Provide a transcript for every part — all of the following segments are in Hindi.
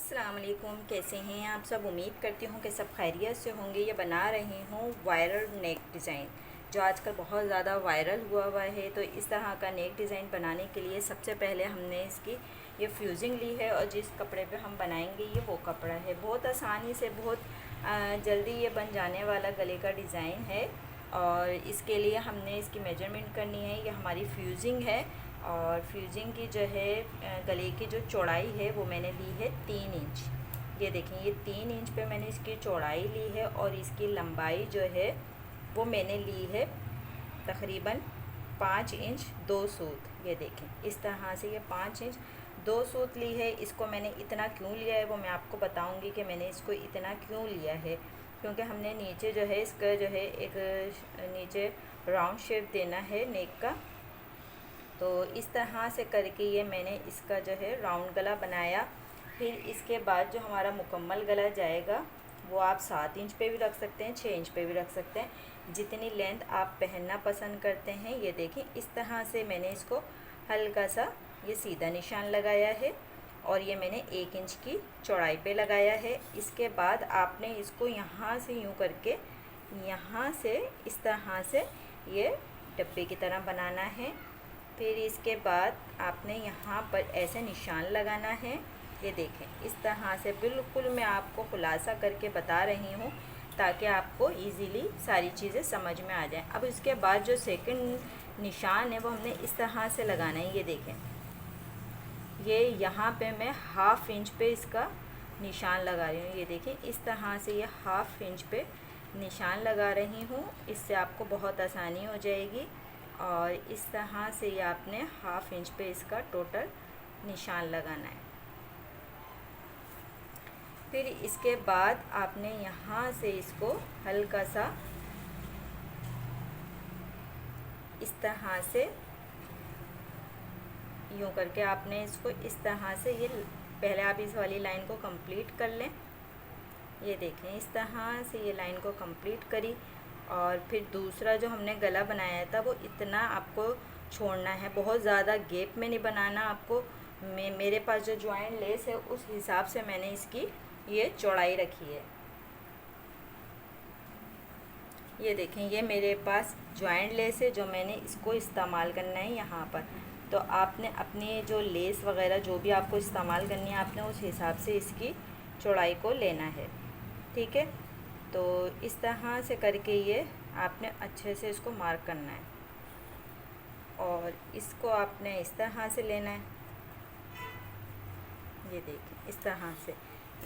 अस्सलाम वालेकुम, कैसे हैं आप सब। उम्मीद करती हूँ कि सब खैरियत से होंगे। ये बना रही हूँ वायरल नेक डिज़ाइन, जो आजकल बहुत ज़्यादा वायरल हुआ है। तो इस तरह का नेक डिज़ाइन बनाने के लिए सबसे पहले हमने इसकी ये फ्यूजिंग ली है, और जिस कपड़े पे हम बनाएंगे ये वो कपड़ा है। बहुत आसानी से, बहुत जल्दी ये बन जाने वाला गले का डिज़ाइन है। और इसके लिए हमने इसकी मेजरमेंट करनी है। ये हमारी फ्यूजिंग है, और फ्यूजिंग की जो है गले की जो चौड़ाई है वो मैंने ली है 3 इंच। ये देखें, ये 3 इंच पे मैंने इसकी चौड़ाई ली है, और इसकी लंबाई जो है वो मैंने ली है तकरीबन 5 इंच 2 सूत। ये देखें, इस तरह से ये 5 इंच 2 सूत ली है। इसको मैंने इतना क्यों लिया है वो मैं आपको बताऊंगी कि मैंने इसको इतना क्यों लिया है। क्योंकि हमने नीचे जो है इसका जो है एक नीचे राउंड शेप देना है नेक का। तो इस तरह से करके ये मैंने इसका जो है राउंड गला बनाया। फिर इसके बाद जो हमारा मुकम्मल गला जाएगा वो आप 7 इंच पे भी रख सकते हैं, 6 इंच पे भी रख सकते हैं, जितनी लेंथ आप पहनना पसंद करते हैं। ये देखें, इस तरह से मैंने इसको हल्का सा ये सीधा निशान लगाया है, और ये मैंने 1 इंच की चौड़ाई पे लगाया है। इसके बाद आपने इसको यहाँ से यूँ करके यहाँ से इस तरह से ये डब्बे की तरह बनाना है। फिर इसके बाद आपने यहाँ पर ऐसे निशान लगाना है। ये देखें, इस तरह से बिल्कुल मैं आपको खुलासा करके बता रही हूँ ताकि आपको इजीली सारी चीज़ें समझ में आ जाएं। अब इसके बाद जो सेकंड निशान है वो हमने इस तरह से लगाना है। ये देखें, ये यहाँ पे मैं 1/2 इंच पे इसका निशान लगा रही हूँ। ये देखें, इस तरह से ये 1/2 इंच पे निशान लगा रही हूँ। इससे आपको बहुत आसानी हो जाएगी। और इस तरह से ये आपने 1/2 इंच पे इसका टोटल निशान लगाना है। फिर इसके बाद आपने यहाँ से इसको हल्का सा इस तरह से यूँ करके आपने इसको इस तरह से ये पहले आप इस वाली लाइन को कंप्लीट कर लें। ये देखें, इस तरह से ये लाइन को कंप्लीट करी। और फिर दूसरा जो हमने गला बनाया था वो इतना आपको छोड़ना है, बहुत ज़्यादा गैप में नहीं बनाना आपको। मेरे पास जो जॉइंट लेस है उस हिसाब से मैंने इसकी ये चौड़ाई रखी है। ये देखें, ये मेरे पास जॉइंट लेस है जो मैंने इसको इस्तेमाल करना है यहाँ पर। तो आपने अपनी जो लेस वगैरह जो भी आपको इस्तेमाल करनी है आपने उस हिसाब से इसकी चौड़ाई को लेना है, ठीक है। तो इस तरह से करके ये आपने अच्छे से इसको मार्क करना है, और इसको आपने इस तरह से लेना है। ये देखिए, इस तरह से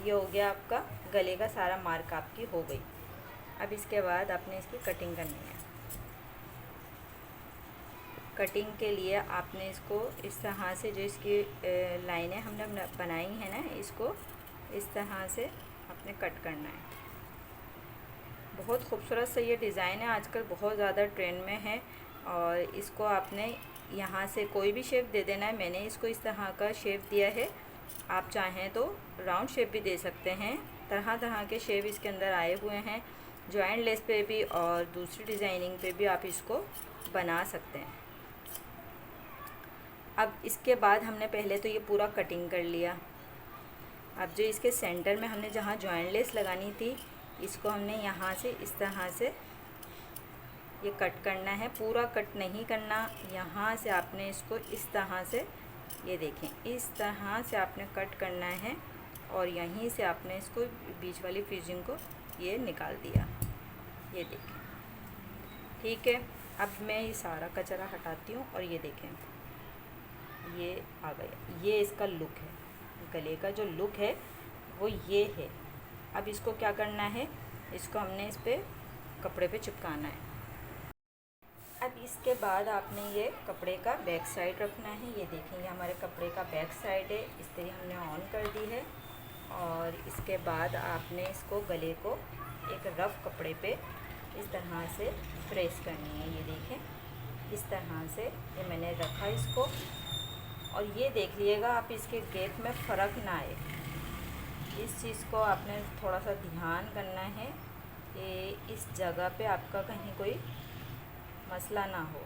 ये हो गया आपका गले का सारा मार्क आपकी हो गई। अब इसके बाद आपने इसकी कटिंग करनी है। कटिंग के लिए आपने इसको इस तरह से जो इसकी लाइनें हमने बनाई हैं ना, इसको इस तरह से आपने कट करना है। बहुत खूबसूरत सा ये डिज़ाइन है, आजकल बहुत ज़्यादा ट्रेंड में है। और इसको आपने यहाँ से कोई भी शेप दे देना है। मैंने इसको इस तरह का शेप दिया है, आप चाहें तो राउंड शेप भी दे सकते हैं। तरह तरह के शेप इसके अंदर आए हुए हैं, जॉइंट लेस पे भी और दूसरी डिज़ाइनिंग पे भी आप इसको बना सकते हैं। अब इसके बाद हमने पहले तो ये पूरा कटिंग कर लिया। अब जो इसके सेंटर में हमने जहाँ जॉइंट लेस लगानी थी, इसको हमने यहाँ से इस तरह से ये कट करना है। पूरा कट नहीं करना, यहाँ से आपने इसको इस तरह से, ये देखें, इस तरह से आपने कट करना है, और यहीं से आपने इसको बीच वाली फ्यूजिंग को ये निकाल दिया। ये देखें, ठीक है। अब मैं ये सारा कचरा हटाती हूँ, और ये देखें, ये आ गया। ये इसका लुक है, गले का जो लुक है वो ये है। अब इसको क्या करना है, इसको हमने इस पे कपड़े पे चिपकाना है। अब इसके बाद आपने ये कपड़े का बैक साइड रखना है। ये देखें, ये हमारे कपड़े का बैक साइड है, इस तरह हमने ऑन कर दी है। और इसके बाद आपने इसको गले को एक रफ़ कपड़े पे इस तरह से प्रेस करनी है। ये देखें, इस तरह से ये मैंने रखा इसको। और ये देख लीजिएगा आप इसके गैप में फ़र्क ना आए, इस चीज़ को आपने थोड़ा सा ध्यान करना है कि इस जगह पे आपका कहीं कोई मसला ना हो।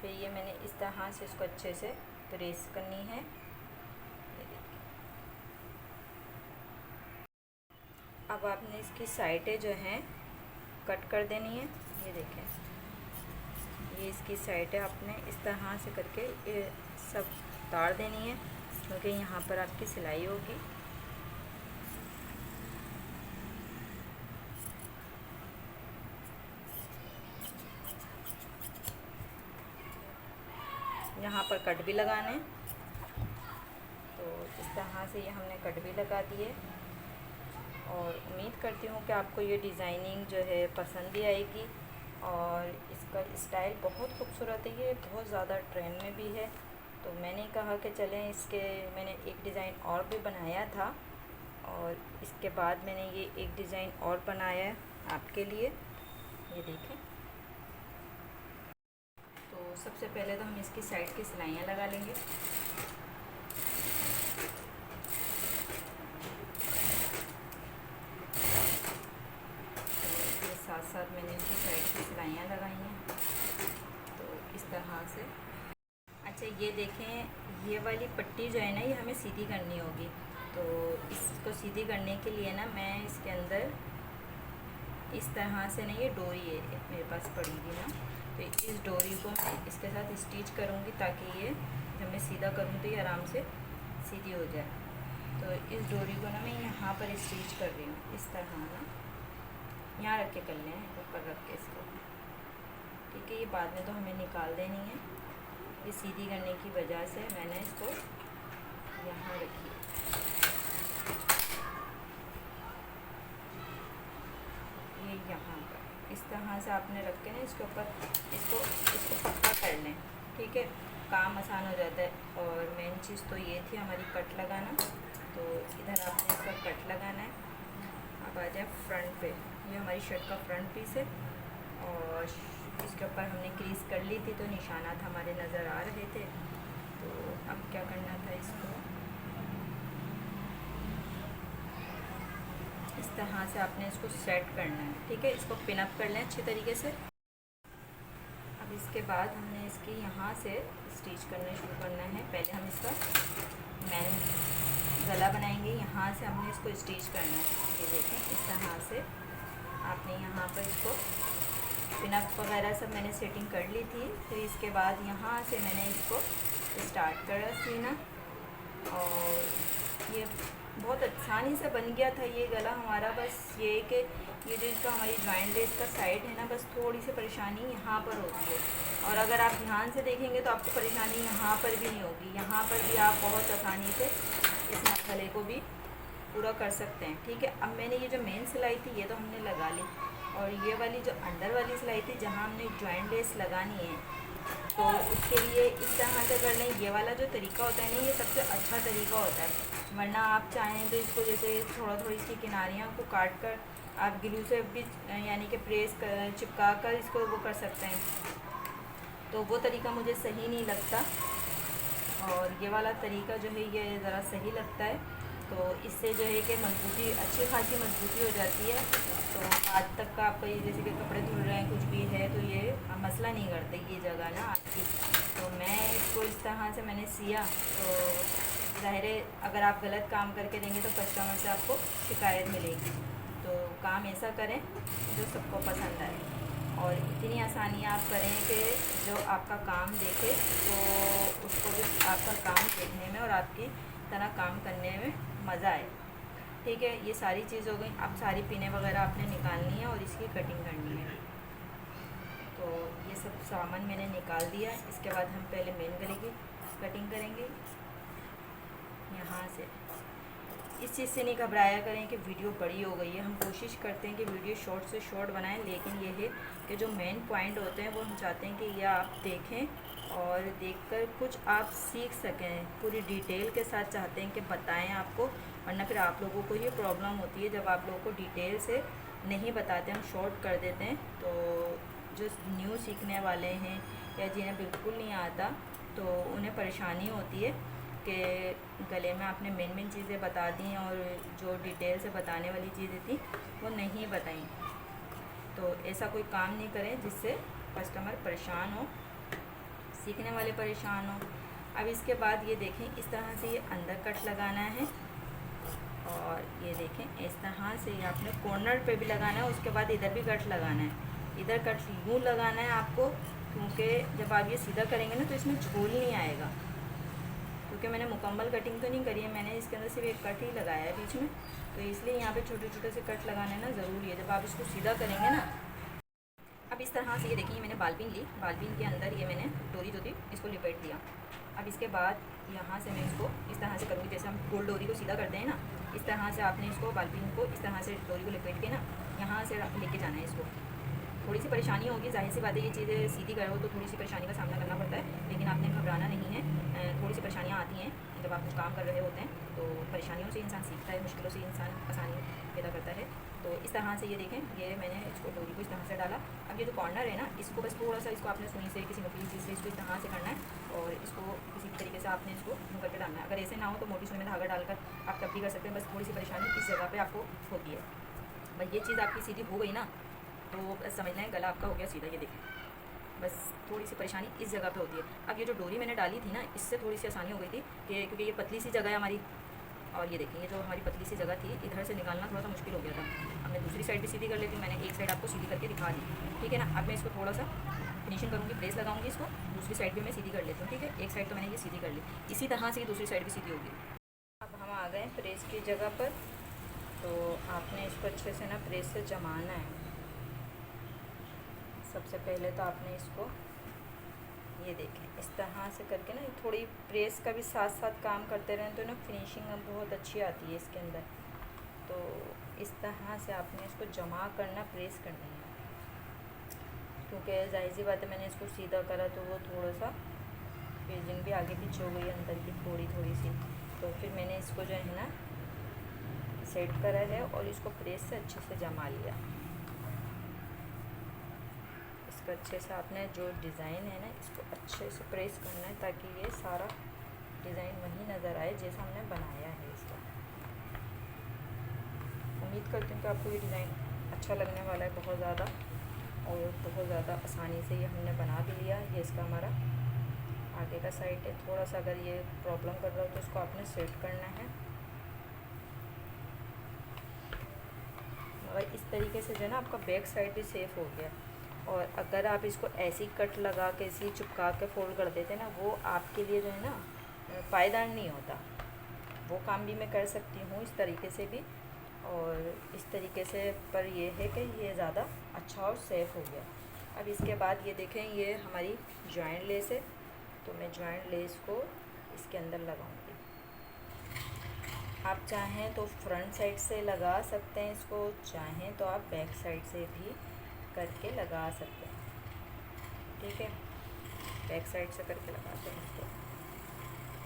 फिर ये मैंने इस तरह से इसको अच्छे से प्रेस करनी है। ये देखिए। अब आपने इसकी साइडें जो हैं कट कर देनी है। ये देखें, ये इसकी साइडें आपने इस तरह से करके ये सब उतार देनी है, क्योंकि यहाँ पर आपकी सिलाई होगी। यहाँ पर कट भी लगाने, तो इस तरह से ये हमने कट भी लगा दिए। और उम्मीद करती हूँ कि आपको ये डिज़ाइनिंग जो है पसंद भी आएगी। और इसका स्टाइल बहुत खूबसूरत है, ये बहुत ज़्यादा ट्रेंड में भी है। तो मैंने कहा कि चलें, इसके मैंने एक डिज़ाइन और भी बनाया था, और इसके बाद मैंने ये एक डिज़ाइन और बनाया है आपके लिए। ये देखें। तो सबसे पहले तो हम इसकी साइड की सिलाइयाँ लगा लेंगे। साथ साथ मैंने इसकी साइड की सिलाइयाँ लगाई हैं, तो इस तरह से। अच्छा, ये देखें, ये वाली पट्टी जो है ना, ये हमें सीधी करनी होगी। तो इसको सीधी करने के लिए ना, मैं इसके अंदर इस तरह से ना, ये डोरी है मेरे पास पड़ी हुई ना, तो इस डोरी को मैं इसके साथ स्टिच करूँगी, ताकि ये जब मैं सीधा करूँ तो ये आराम से सीधी हो जाए। तो इस डोरी को ना मैं यहाँ पर स्टिच कर रही हूँ, इस तरह ना, यहाँ रख के कर लें, ऊपर रख के इसको। ठीक है, ये बाद में तो हमें निकाल देनी है। ये सीधी करने की वजह से मैंने इसको यहाँ रखी। ये यहाँ पर इस तरह से आपने रख के ना, इसके ऊपर इसको पक्का कर लें। ठीक है, काम आसान हो जाता है। और मेन चीज़ तो ये थी हमारी कट लगाना। तो इधर आपने इसका कट लगाना है। अब आ जाए फ्रंट पे। ये हमारी शर्ट का फ्रंट पीस है, और इसके ऊपर हमने क्रीज कर ली थी, तो निशानात हमारे नज़र आ रहे थे। तो अब क्या करना था, इसको इस तरह से आपने इसको सेट करना है। ठीक है, इसको पिन अप कर लें अच्छी तरीके से। अब इसके बाद हमने इसकी यहाँ से स्टिच करना शुरू करना है। पहले हम इसका मैन गला बनाएंगे, यहाँ से हमने इसको स्टिच करना है। ये देखें, इस तरह से आपने यहाँ पर इसको पिनअप वगैरह सब मैंने सेटिंग कर ली थी। फिर इसके बाद यहाँ से मैंने इसको स्टार्ट करा सीना, और ये बहुत आसानी से बन गया था ये गला हमारा। बस ये कि ये जो इसका हमारी जॉइंट लेस का साइड है ना, बस थोड़ी सी परेशानी यहाँ पर होती है। और अगर आप ध्यान से देखेंगे तो आपको परेशानी यहाँ पर भी नहीं होगी। यहाँ पर भी आप बहुत आसानी से इस मसले को भी पूरा कर सकते हैं। ठीक है, अब मैंने ये जो मेन सिलाई थी, ये तो हमने लगा ली। और ये वाली जो अंदर वाली सिलाई थी, जहाँ हमने जॉइंट लेस लगानी है, तो उसके लिए इस तरह से कर लें। ये वाला जो तरीका होता है ना, ये सबसे अच्छा तरीका होता है। वरना आप चाहें तो इसको जैसे थोड़ी इसकी किनारियाँ को काट कर आप ग्लू से भी यानी कि प्रेस कर चिपका कर इसको वो कर सकते हैं। तो वो तरीका मुझे सही नहीं लगता, और ये वाला तरीका जो है ये ज़रा सही लगता है। तो इससे जो है कि मजबूती, अच्छी खासी मजबूती हो जाती है। तो आज तक का आपका ये जैसे कि कपड़े धुल रहे हैं, कुछ भी है, तो ये मसला नहीं करते ये जगह ना आपकी। तो मैं इसको इस तरह से मैंने सिया, तो ज़ाहिर है अगर आप गलत काम करके देंगे तो कस्टमर से आपको शिकायत मिलेगी। तो काम ऐसा करें जो सबको पसंद आए, और इतनी आसानियाँ आप करें कि जो आपका काम देखे तो उसको भी आपका काम देखने में और आपकी तरह काम करने में मज़ा आए। ठीक है, ये सारी चीज़ हो गई। अब सारी पिनें वगैरह आपने निकालनी है और इसकी कटिंग करनी है। तो ये सब सामान मैंने निकाल दिया। इसके बाद हम पहले मेन गले की कटिंग करेंगे। यहाँ से इस चीज़ से नहीं घबराया करें कि वीडियो बड़ी हो गई है। हम कोशिश करते हैं कि वीडियो शॉर्ट से शॉर्ट बनाएं, लेकिन ये है कि जो मेन पॉइंट होते हैं वो हम चाहते हैं कि ये आप देखें और देखकर कुछ आप सीख सकें। पूरी डिटेल के साथ चाहते हैं कि बताएं आपको, वरना फिर आप लोगों को ये प्रॉब्लम होती है जब आप लोगों को डिटेल से नहीं बताते, हम शॉर्ट कर देते हैं। तो जो न्यू सीखने वाले हैं या जिन्हें बिल्कुल नहीं आता, तो उन्हें परेशानी होती है कि गले में आपने मेन चीज़ें बता दी और जो डिटेल से बताने वाली चीज़ें थी वो नहीं बताई। तो ऐसा कोई काम नहीं करें जिससे कस्टमर परेशान हो। सीखने वाले परेशान हो। अब इसके बाद ये देखें, इस तरह से ये अंदर कट लगाना है और ये देखें इस तरह से ये आपने कॉर्नर पे भी लगाना है, उसके बाद इधर भी कट लगाना है। इधर कट यूँ लगाना है आपको, क्योंकि जब आप ये सीधा करेंगे ना तो इसमें झोल नहीं आएगा। क्योंकि मैंने मुकम्मल कटिंग तो नहीं करी है, मैंने इसके अंदर सिर्फ एक कट ही लगाया है बीच में, तो इसलिए यहाँ पे छोटे छोटे से कट लगाने ना ज़रूरी है जब आप इसको सीधा करेंगे ना। अब इस तरह से ये देखिए मैंने बालपिन ली, बालपिन के अंदर ये मैंने डोरी जो थी इसको लिपेट दिया। अब इसके बाद यहाँ से मैं इसको इस तरह से करूँगी, जैसे हम गोल डोरी को सीधा करते हैं ना, इस तरह से आपने इसको बालपिन को इस तरह से डोरी को लिपेट के ना यहाँ से लेके जाना है इसको। थोड़ी सी परेशानी होगी, जाहिर सी बात है, ये चीज़ें सीधी करो तो थोड़ी सी परेशानी का सामना करना पड़ता है, लेकिन आपने घबराना नहीं है। थोड़ी सी परेशानियाँ आती हैं जब आप कुछ काम कर रहे होते हैं, तो परेशानियों से इंसान सीखता है, मुश्किलों से इंसान आसानी पैदा करता है। तो इस तरह से ये देखें, ये मैंने इसको डोरी को इस तरह से डाला। अब ये जो कॉर्नर है ना, इसको बस थोड़ा सा इसको आपने सुई से किसी नुकीली चीज़ से इसको इस तरह से करना है और इसको किसी भी तरीके से आपने इसको यूँ करके डालना है। अगर ऐसे ना हो तो मोटी सुई में धागा डालकर आप तब भी कर सकते हैं, बस थोड़ी सी परेशानी इस जगह पर आपको होती है। बस ये चीज़ आपकी सीधी हो गई ना तो बस समझना है गला आपका हो गया सीधा। ये देखें, बस थोड़ी सी परेशानी इस जगह पे होती है। अब ये जो डोरी मैंने डाली थी ना, इससे थोड़ी सी आसानी हो गई थी कि क्योंकि ये पतली सी जगह है हमारी, और ये देखें ये जो हमारी पतली सी जगह थी इधर से निकालना थोड़ा सा मुश्किल हो गया था। अब मैं दूसरी साइड भी सीधी कर लेती हूँ, मैंने एक साइड आपको सीधी करके दिखा दी, ठीक है ना। अब मैं इसको थोड़ा सा फिनिशिंग करूँगी, प्रेस लगाऊंगी इसको, दूसरी साइड भी मैं सीधी कर लेती हूँ, ठीक है। एक साइड तो मैंने ये सीधी कर ली, इसी तरह से दूसरी साइड भी सीधी होगी। अब हम आ गए प्रेस की जगह पर, तो आपने इसको अच्छे से ना प्रेस से जमाना है। सबसे पहले तो आपने इसको ये देखें इस तरह से करके ना थोड़ी प्रेस का भी साथ साथ काम करते रहें तो ना फिनिशिंग अब बहुत अच्छी आती है इसके अंदर। तो इस तरह से आपने इसको जमा करना, प्रेस करनी है, क्योंकि जाहिर सी बात है मैंने इसको सीधा करा तो वो थोड़ा सा पेजिंग भी आगे पीछे हो गई अंदर की थोड़ी सी, तो फिर मैंने इसको जो है ना सेट करा है और इसको प्रेस से अच्छे से जमा लिया। इसको अच्छे से आपने जो डिज़ाइन है ना इसको अच्छे से प्रेस करना है ताकि ये सारा डिज़ाइन वही नज़र आए जैसा हमने बनाया है इसका। उम्मीद करती हूँ कि आपको ये डिज़ाइन अच्छा लगने वाला है बहुत ज़्यादा, और बहुत ज़्यादा आसानी से ये हमने बना भी लिया। ये इसका हमारा आगे का साइड है, थोड़ा सा अगर ये प्रॉब्लम कर रहा हो तो इसको आपने सेट करना है। और इस तरीके से जो है ना आपका बैक साइड भी सेफ़ हो गया। और अगर आप इसको ऐसी कट लगा के ऐसी चिपका के फोल्ड कर देते ना, वो आपके लिए जो है ना पायदान नहीं होता। वो काम भी मैं कर सकती हूँ इस तरीके से भी, और इस तरीके से, पर ये है कि ये ज़्यादा अच्छा और सेफ़ हो गया। अब इसके बाद ये देखें ये हमारी जॉइंट लेस है, तो मैं जॉइंट लेस को इसके अंदर लगाऊंगी। आप चाहें तो फ्रंट साइड से लगा सकते हैं इसको, चाहें तो आप बैक साइड से भी करके लगा सकते हैं, ठीक है। बैक साइड से करके लगाते हैं इसको।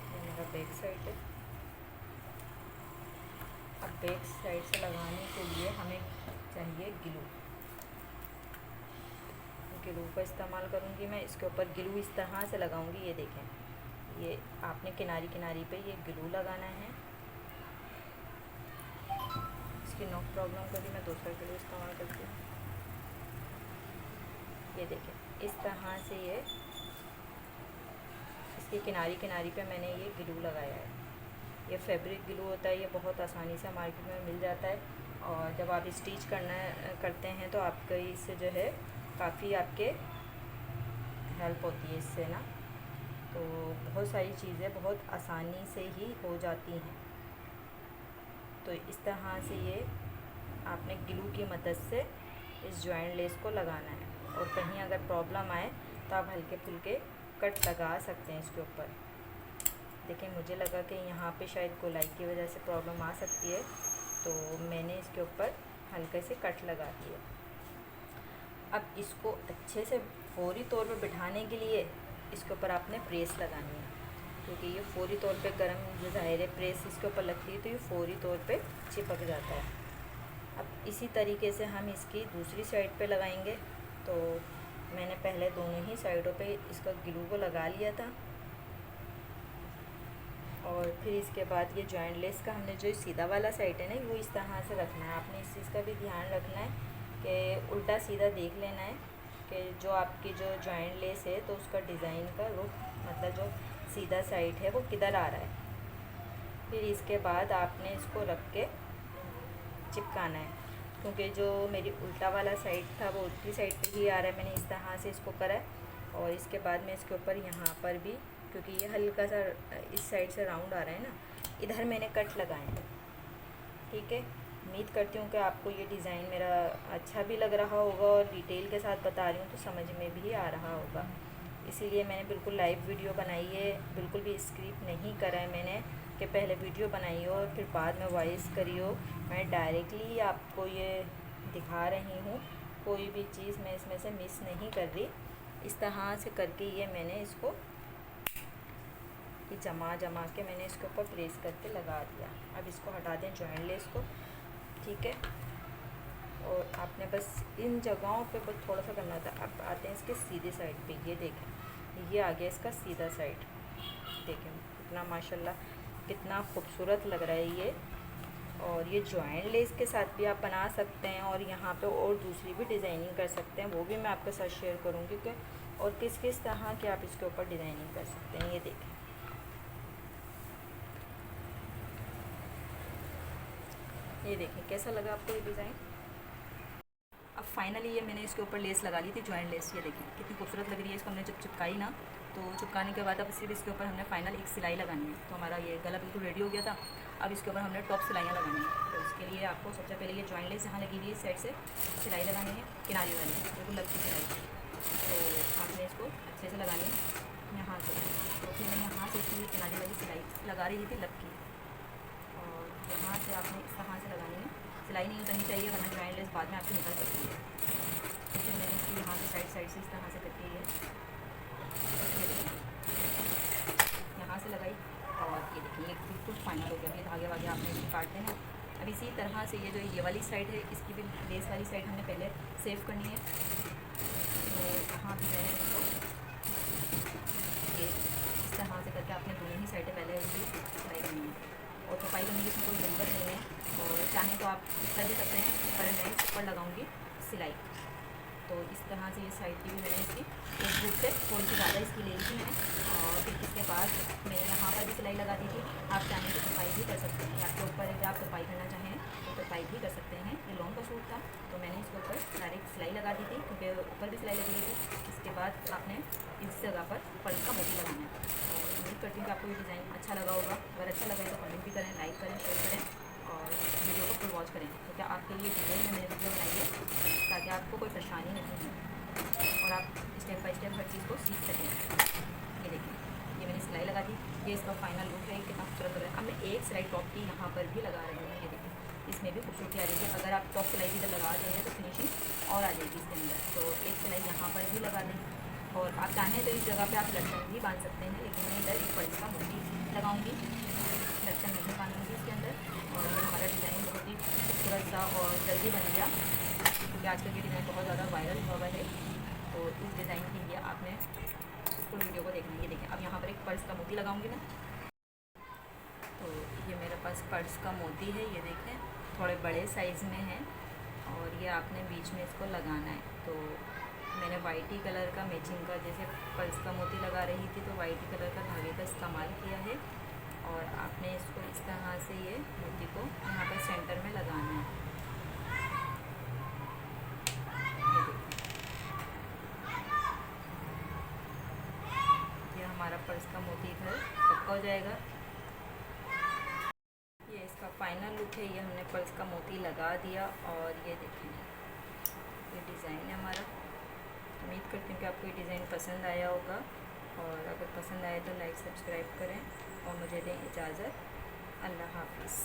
ये मेरा बैक साइड है। अब बैक साइड से लगाने के लिए हमें चाहिए ग्लू। ग्लू का इस्तेमाल करूँगी मैं, इसके ऊपर ग्लू इस तरह से लगाऊंगी। ये देखें, ये आपने किनारी किनारी पे ये ग्लू लगाना है। इसकी नॉक प्रॉब्लम का भी मैं दूसरा ग्लू इस्तेमाल करती हूँ। ये देखें इस तरह से ये इसकी किनारी किनारी पे मैंने ये ग्लू लगाया है। ये फैब्रिक ग्लू होता है, ये बहुत आसानी से मार्केट में मिल जाता है, और जब आप स्टिच करते हैं तो आपका इससे जो है काफ़ी आपके हेल्प होती है इससे ना। तो बहुत सारी चीज़ें बहुत आसानी से ही हो जाती हैं। तो इस तरह से ये आपने ग्लू की मदद से इस जॉइंट लेस को लगाना है, और कहीं अगर प्रॉब्लम आए तो आप हल्के फुल्के कट लगा सकते हैं इसके ऊपर। देखिए मुझे लगा कि यहाँ पे शायद गोलाई की वजह से प्रॉब्लम आ सकती है, तो मैंने इसके ऊपर हल्के से कट लगा दिए। अब इसको अच्छे से फौरी तौर पे बिठाने के लिए इसके ऊपर आपने प्रेस लगानी है, क्योंकि ये फौरी तौर पे गर्म जो ज़ाहिर है प्रेस इसके ऊपर लगती है तो ये फौरी तौर पे चिपक जाता है। अब इसी तरीके से हम इसकी दूसरी साइड पे लगाएंगे। तो मैंने पहले दोनों ही साइडों पे इसका ग्लू को लगा लिया था, और फिर इसके बाद ये जॉइंट लेस का हमने जो सीधा वाला साइड है ना वो इस तरह से रखना है। आपने इस चीज़ का भी ध्यान रखना है कि उल्टा सीधा देख लेना है कि जो आपकी जो जॉइंट लेस है तो उसका डिज़ाइन का रुख मतलब जो सीधा साइड है वो किधर आ रहा है। फिर इसके बाद आपने इसको रख के चिपकाना है, क्योंकि जो मेरी उल्टा वाला साइड था वो उल्टी साइड पे ही आ रहा है। मैंने इस तरह से इसको करा है और इसके बाद में इसके ऊपर यहाँ पर भी, क्योंकि ये हल्का सा इस साइड से राउंड आ रहा है ना, इधर मैंने कट लगाए हैं। ठीक है, उम्मीद करती हूँ कि आपको ये डिज़ाइन मेरा अच्छा भी लग रहा होगा और डिटेल के साथ बता रही हूँ तो समझ में भी आ रहा होगा। इसीलिए मैंने बिल्कुल लाइव वीडियो बनाई है, बिल्कुल भी स्क्रिप्ट नहीं करा है मैंने कि पहले वीडियो बनाई हो और फिर बाद में वॉइस करी हो। मैं डायरेक्टली आपको ये दिखा रही हूँ, कोई भी चीज़ मैं इसमें से मिस नहीं कर रही। इस तरह से करके ये मैंने इसको जमा के मैंने इसके ऊपर प्रेस करके लगा दिया। अब इसको हटा दें जॉइंट लेस को। ठीक है, और आपने बस इन जगहों पे बस थोड़ा सा करना था। अब आते हैं इसके सीधे साइड पे। ये देखें, ये आ गया इसका सीधा साइड। देखें कितना माशाल्लाह कितना खूबसूरत लग रहा है ये। और ये जॉइंट लेस के साथ भी आप बना सकते हैं और यहाँ पे और दूसरी भी डिज़ाइनिंग कर सकते हैं, वो भी मैं आपके साथ शेयर करूँगी कि और किस किस तरह के आप इसके ऊपर डिज़ाइनिंग कर सकते हैं। ये देखें, ये देखें कैसा लगा आपको ये डिज़ाइन। अब फाइनली ये मैंने इसके ऊपर लेस लगा ली थी, जॉइंट लेस। ये देखें कितनी खूबसूरत लग रही है। इसको हमने जब चिपकाई ना, तो चिपकाने के बाद अब सिर्फ इसके ऊपर हमने फाइनल एक सिलाई लगानी है। तो हमारा ये गला बिल्कुल रेडी हो गया था। अब इसके ऊपर हमने टॉप सिलाइयाँ लगानी है। तो इसके लिए आपको सबसे पहले ये जॉइंट लेस यहाँ लगी हुई है, इस साइड से सिलाई लगानी है, किनारे वाली बिल्कुल लगती सिलाई। तो आपने इसको अच्छे से लगानी है यहाँ से। तो फिर मैं यहाँ से इसकी किनारे वाली सिलाई लगा रही थी लब की, और यहाँ से आपने इस तरह से लगानी है। सिलाई नहीं उतरनी चाहिए वरना जॉइंट लेस बाद में आपकी निकल सकती है। तो फिर मैंने इसकी यहाँ से साइड से इस तरह से करके यहाँ से लगाई और ये देखिए ये बिल्कुल फाइनल हो गया। ये धागे वागे आपने इसको काटते हैं। अब इसी तरह से ये जो ये वाली साइड है इसकी भी लेस वाली साइड हमने पहले सेव करनी है। तो यहाँ भी मैंने इसको ये इस तरह से करके आपने दोनों ही साइडें पहले उसकी सिलाई करनी है और छपाई करने की इसमें कोई ज़रूरत नहीं है। और चाहें तो आप कर भी सकते हैं, पर मैं इस ऊपर लगाऊंगी सिलाई। तो इस तरह से ये साइड की भी मैंने इसकी एक बुक से थोड़ी सी ज़्यादा इसकी ले ली थी मैंने, और फिर इसके बाद मैंने यहाँ पर भी सिलाई लगा दी थी। आप चाहें तो छपाई भी कर सकते हैं, आपके ऊपर है कि आप छपाई करना चाहें तो छपाई भी कर सकते हैं। ये लॉन्ग का सूट था तो मैंने इसके ऊपर डायरेक्ट सिलाई लगा दी थी, क्योंकि ऊपर भी सिलाई लगी हुई थी। इसके बाद आपने इस जगह पर पर्स का मोती लगाना है। और उम्मीद करती हूँ कि आपको ये डिज़ाइन अच्छा लगा होगा। अगर अच्छा लगा तो कमेंट भी करें, लाइक करें, शेयर करें और वीडियो को फुल वॉच करें। तो क्या आपके लिए डिटेल में मैंने वीडियो बनाई है ताकि आपको कोई परेशानी नहीं हो और आप स्टेप बाय स्टेप हर चीज़ को सीख सकें। ये देखिए ये मैंने सिलाई लगा दी, ये इसका फाइनल लुक है, कितना खूबसूरत लग रहा है। अब मैं एक सिलाई टॉप की यहाँ पर भी लगा रही हूँ। ये देखिए इसमें भी खूबसूरती आ रही है। अगर आप टॉप सिलाई भी इधर लगा देंगे तो फिनिशिंग और आ जाएगी इसके अंदर। तो एक सिलाई यहाँ पर भी लगा दें और आप चाहें तो इस जगह पे आप लटकन भी बांध सकते हैं, लेकिन मैं इधर एक पर्स का मोती लगाऊंगी, लटकन नहीं बांधूंगी इसके अंदर। और ये हमारा डिज़ाइन बहुत ही खूबसूरत सा और जल्दी बन गया, क्योंकि आजकल ये डिज़ाइन बहुत ज़्यादा वायरल हुआ है। तो इस डिज़ाइन के लिए आपने फुल वीडियो को देखना है। ये देखिए अब यहाँ पर एक पर्स का मोती लगाऊंगी ना, तो ये मेरे पास पर्स का मोती है। ये देखें थोड़े बड़े साइज़ में है और ये आपने बीच में इसको लगाना है। तो मैंने वाइट ही कलर का मैचिंग का, जैसे पर्स का मोती लगा रही थी तो वाइट ही कलर का धागे का इस्तेमाल किया है। और आपने इसको इस तरह से ये मोती को यहाँ पर सेंटर में लगाना है। ये हमारा पर्स का मोती इधर पक्का हो जाएगा। ये इसका फाइनल लुक है। ये हमने पर्स का मोती लगा दिया और ये देखें ये डिज़ाइन है हमारा। उम्मीद करती हूँ कि आपको ये डिज़ाइन पसंद आया होगा, और अगर पसंद आए तो लाइक सब्सक्राइब करें और मुझे दें इजाज़त। अल्लाह हाफ़िज़।